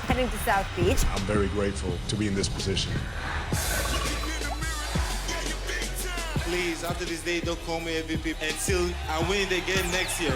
heading to South Beach. I'm very grateful to be in this position. Please, after this day, don't call me MVP until I win it again next year.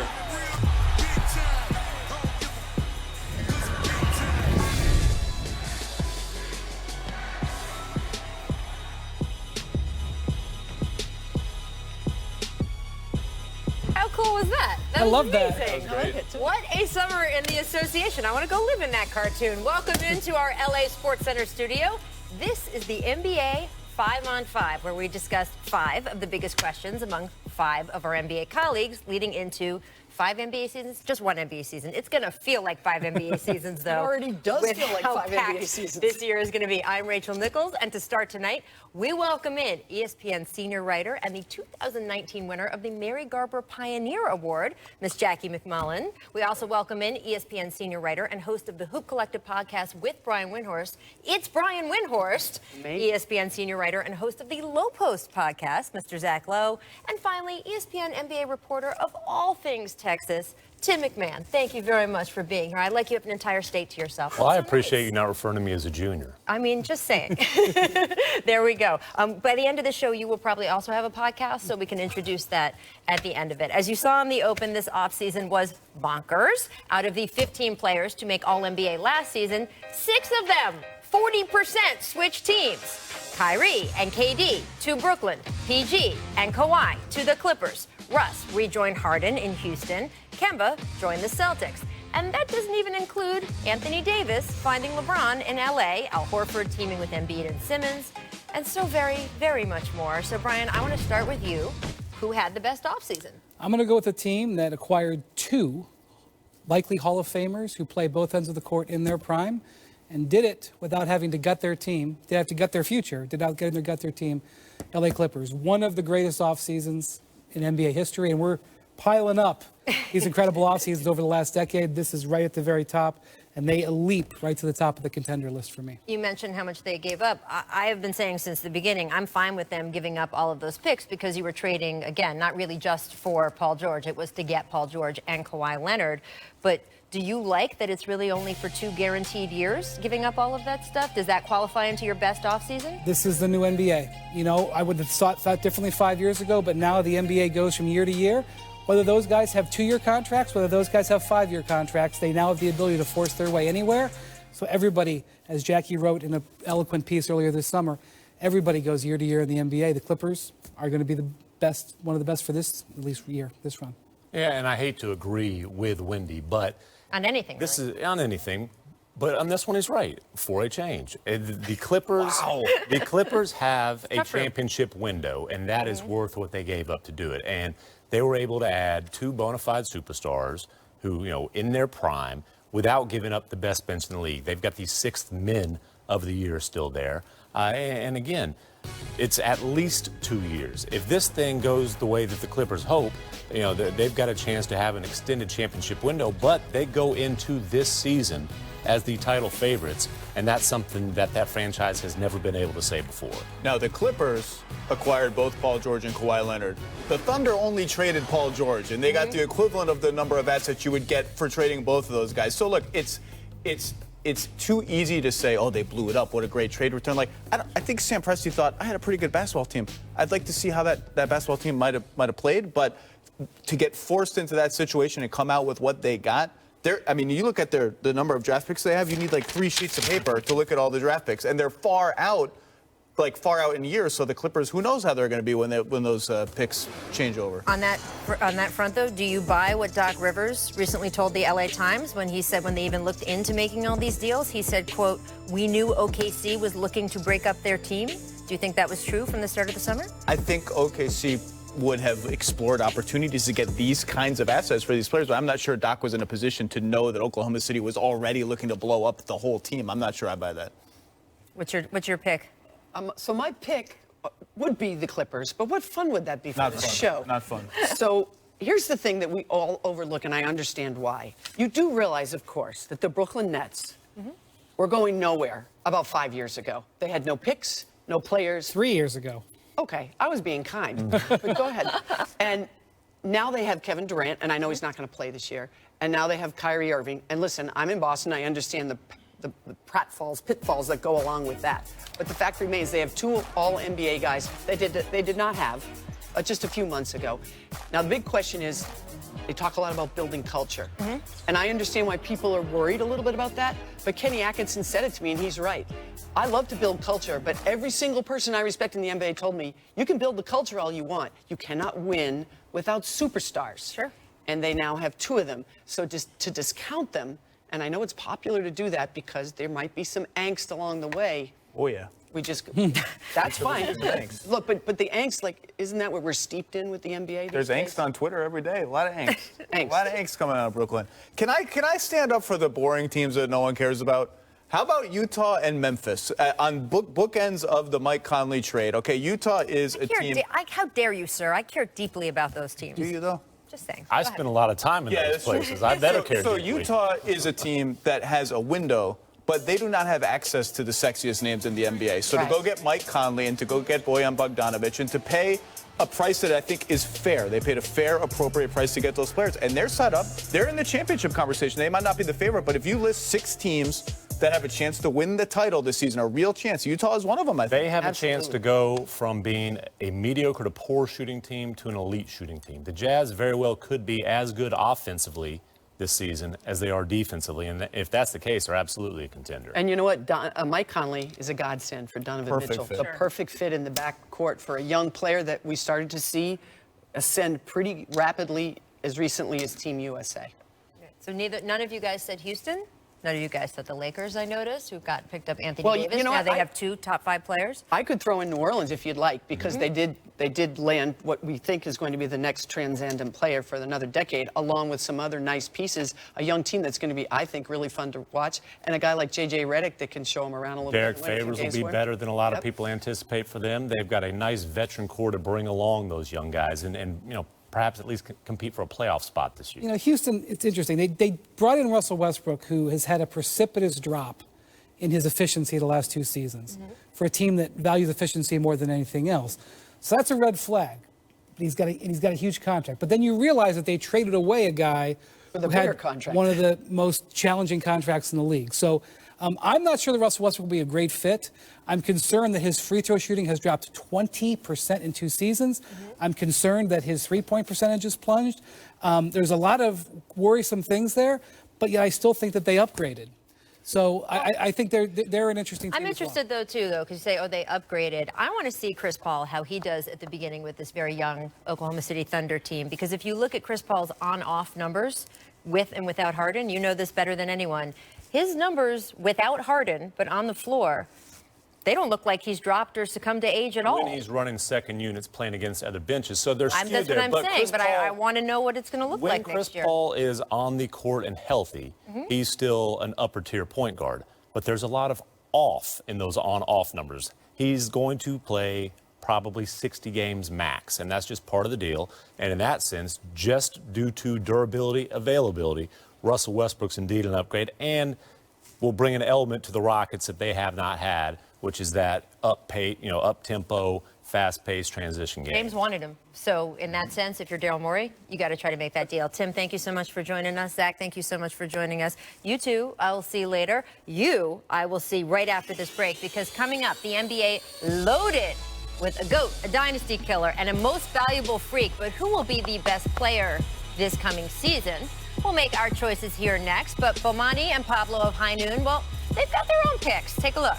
How cool was that? I love that. Amazing. That was great. What a summer in the association. I want to go live in that cartoon. Welcome into our LA Sports Center studio. This is the NBA 5-on-5, where we discuss 5 of the biggest questions among 5 of our NBA colleagues leading into 5 NBA seasons, just 1 NBA season. It's going to feel like 5 NBA seasons, though. It already does with feel like how 5 packed NBA seasons. This year is going to be. I'm Rachel Nichols, and to start tonight, we welcome in ESPN senior writer and the 2019 winner of the Mary Garber Pioneer Award, Miss Jackie McMullen. We also welcome in ESPN senior writer and host of the Hoop Collective podcast with Brian Windhorst. It's Brian Windhorst, ESPN senior writer and host of the Low Post podcast, Mr. Zach Lowe. And finally, ESPN NBA reporter of all things Texas, Tim McMahon. Thank you very much for being here. I'd like you have an entire state to yourself. Well, I appreciate you not referring to me as a junior. I mean, just saying. There we go. By the end of the show, you will probably also have a podcast, so we can introduce that at the end of it. As you saw in the Open, this offseason was bonkers. Out of the 15 players to make All-NBA last season, 6 of them, 40%, switched teams. Kyrie and KD to Brooklyn, PG and Kawhi to the Clippers. Russ rejoined Harden in Houston. Kemba joined the Celtics. And that doesn't even include Anthony Davis finding LeBron in LA, Al Horford teaming with Embiid and Simmons, and so very, very much more. So, Brian, I want to start with you. Who had the best offseason? I'm going to go with a team that acquired 2 likely Hall of Famers who play both ends of the court in their prime and did it without having to gut their team. They have to gut their future, without getting to gut their team. LA Clippers, one of the greatest off seasons in NBA history, and we're piling up these incredible off seasons over the last decade. This is right at the very top, and they leap right to the top of the contender list for me. You mentioned how much they gave up. I have been saying since the beginning, I'm fine with them giving up all of those picks because you were trading, again, not really just for Paul George. It was to get Paul George and Kawhi Leonard. But do you like that it's really only for 2 guaranteed years, giving up all of that stuff? Does that qualify into your best offseason? This is the new NBA. You know, I would have thought differently 5 years ago, but now the NBA goes from year to year. Whether those guys have 2-year contracts, whether those guys have 5-year contracts, they now have the ability to force their way anywhere. So everybody, as Jackie wrote in an eloquent piece earlier this summer, everybody goes year to year in the NBA. The Clippers are going to be the best, one of the best for this, at least year, this run. Yeah, and I hate to agree with Wendy, but On anything, this really. is on anything. But on this one, he's right. For a change, the Clippers, the Clippers have a championship window, and that is worth what they gave up to do it. And they were able to add 2 bona fide superstars who, you know, in their prime, without giving up the best bench in the league. They've got the 6th men of the year still there. And again, it's at least 2 years. If this thing goes the way that the Clippers hope, you know, they've got a chance to have an extended championship window, but they go into this season as the title favorites, and that's something that franchise has never been able to say before. Now, the Clippers acquired both Paul George and Kawhi Leonard. The Thunder only traded Paul George, and they got the equivalent of the number of assets you would get for trading both of those guys. So, look, it's too easy to say, oh, they blew it up. What a great trade return. Like, I think Sam Presti thought, I had a pretty good basketball team. I'd like to see how that basketball team might have played, but to get forced into that situation and come out with what they got, I mean, you look at the number of draft picks they have, you need like 3 sheets of paper to look at all the draft picks. And they're far out in years. So the Clippers, who knows how they're going to be when those picks change over. On that front, though, do you buy what Doc Rivers recently told the LA Times when he said when they even looked into making all these deals, he said, quote, "We knew OKC was looking to break up their team." Do you think that was true from the start of the summer? I think OKC would have explored opportunities to get these kinds of assets for these players, but I'm not sure Doc was in a position to know that Oklahoma City was already looking to blow up the whole team. I'm not sure I buy that. What's your pick? So my pick would be the Clippers, but what fun would that be for this show? Not fun. So here's the thing that we all overlook, and I understand why. You do realize, of course, that the Brooklyn Nets were going nowhere about 5 years ago. They had no picks, no players. 3 years ago. Okay, I was being kind, but go ahead. And now they have Kevin Durant, and I know he's not going to play this year. And now they have Kyrie Irving. And listen, I'm in Boston. I understand the pitfalls that go along with that. But the fact remains, they have 2 All-NBA guys they did not have just a few months ago. Now, the big question is, they talk a lot about building culture. And I understand why people are worried a little bit about that, but Kenny Atkinson said it to me, and he's right. I love to build culture, but every single person I respect in the NBA told me, you can build the culture all you want. You cannot win without superstars. Sure. And they now have 2 of them. So just to discount them, and I know it's popular to do that because there might be some angst along the way. Oh, yeah. We just, that's fine. Look, but the angst, like, isn't that what we're steeped in with the NBA? There's angst on Twitter every day. A lot of angst. A lot of angst coming out of Brooklyn. Can I stand up for the boring teams that no one cares about? How about Utah and Memphis on bookends of the Mike Conley trade? Okay, Utah is a team. How dare you, sir? I care deeply about those teams. Do you, though? Just saying. I spend a lot of time in those places. I better care So deeply. Utah is a team that has a window, but they do not have access to the sexiest names in the NBA. So to go get Mike Conley and to go get Bojan Bogdanovic and to pay a price that I think is fair. They paid a fair, appropriate price to get those players. And they're set up. They're in the championship conversation. They might not be the favorite, but if you list 6 teams that have a chance to win the title this season, a real chance, Utah is one of them, I think. They have a chance to go from being a mediocre to poor shooting team to an elite shooting team. The Jazz very well could be as good offensively this season as they are defensively, and if that's the case, they're absolutely a contender. And you know what? Mike Conley is a godsend for Donovan Mitchell. Fit. The perfect fit in the backcourt for a young player that we started to see ascend pretty rapidly as recently as Team USA. So none of you guys said Houston? None of you guys said the Lakers, I noticed, who picked up Anthony Davis. You know now what? they have 2 top 5 players. I could throw in New Orleans if you'd like, because they did land what we think is going to be the next transcendent player for another decade, along with some other nice pieces. A young team that's going to be, I think, really fun to watch, and a guy like J.J. Redick that can show them around a little Derek bit. Favors will be better than a lot of people anticipate for them. They've got a nice veteran core to bring along those young guys, and you know, perhaps at least compete for a playoff spot this year. You know, Houston, it's interesting. They brought in Russell Westbrook, who has had a precipitous drop in his efficiency the last 2 seasons for a team that values efficiency more than anything else. So that's a red flag. He's got a huge contract. But then you realize that they traded away a guy who had one of the most challenging contracts in the league. So I'm not sure that Russell Westbrook will be a great fit. I'm concerned that his free throw shooting has dropped 20% in 2 seasons. I'm concerned that his three-point percentage has plunged. There's a lot of worrisome things there, but yet I still think that they upgraded. So I think they're an interesting team. I'm interested, though, because you say, they upgraded. I want to see Chris Paul, how he does at the beginning with this very young Oklahoma City Thunder team. Because if you look at Chris Paul's on-off numbers, with and without Harden, you know this better than anyone. His numbers without Harden, but on the floor, they don't look like he's dropped or succumbed to age at all. When he's running second units playing against other benches, so there's skewed that's there. what I'm saying, but I want to know what it's going to look like next year. When Chris Paul is on the court and healthy, he's still an upper-tier point guard. But there's a lot of off in those on-off numbers. He's going to play probably 60 games max, and that's just part of the deal. And in that sense, just due to durability, availability, Russell Westbrook's indeed an upgrade, and will bring an element to the Rockets that they have not had, which is that up-tempo, fast-paced transition game. James wanted him. So in that sense, if you're Daryl Morey, you got to try to make that deal. Tim, thank you so much for joining us. Zach, thank you so much for joining us. You two, I will see later. You, I will see right after this break, because coming up, the NBA loaded with a GOAT, a dynasty killer, and a most valuable freak. But who will be the best player this coming season? We'll make our choices here next. But Bomani and Pablo of High Noon, well, they've got their own picks. Take a look.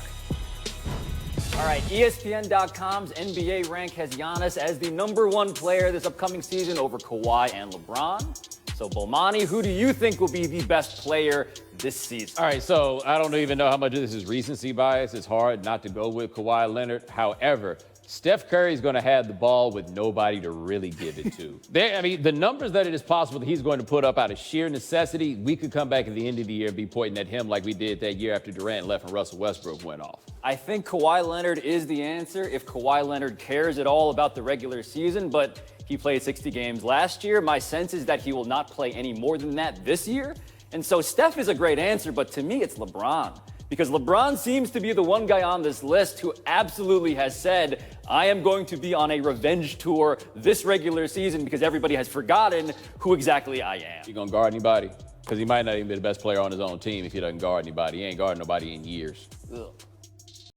All right, ESPN.com's NBA rank has Giannis as the #1 player this upcoming season over Kawhi and LeBron. So, Bomani, who do you think will be the best player this season? All right, so I don't even know how much of this is recency bias. It's hard not to go with Kawhi Leonard. However, Steph Curry is going to have the ball with nobody to really give it to. The numbers that it is possible that he's going to put up out of sheer necessity, we could come back at the end of the year and be pointing at him like we did that year after Durant left and Russell Westbrook went off. I think Kawhi Leonard is the answer if Kawhi Leonard cares at all about the regular season, but he played 60 games last year. My sense is that he will not play any more than that this year. And so Steph is a great answer, but to me, it's LeBron. Because LeBron seems to be the one guy on this list who absolutely has said, I am going to be on a revenge tour this regular season because everybody has forgotten who exactly I am. You gonna guard anybody? Because he might not even be the best player on his own team if he doesn't guard anybody. He ain't guarded nobody in years. Ugh.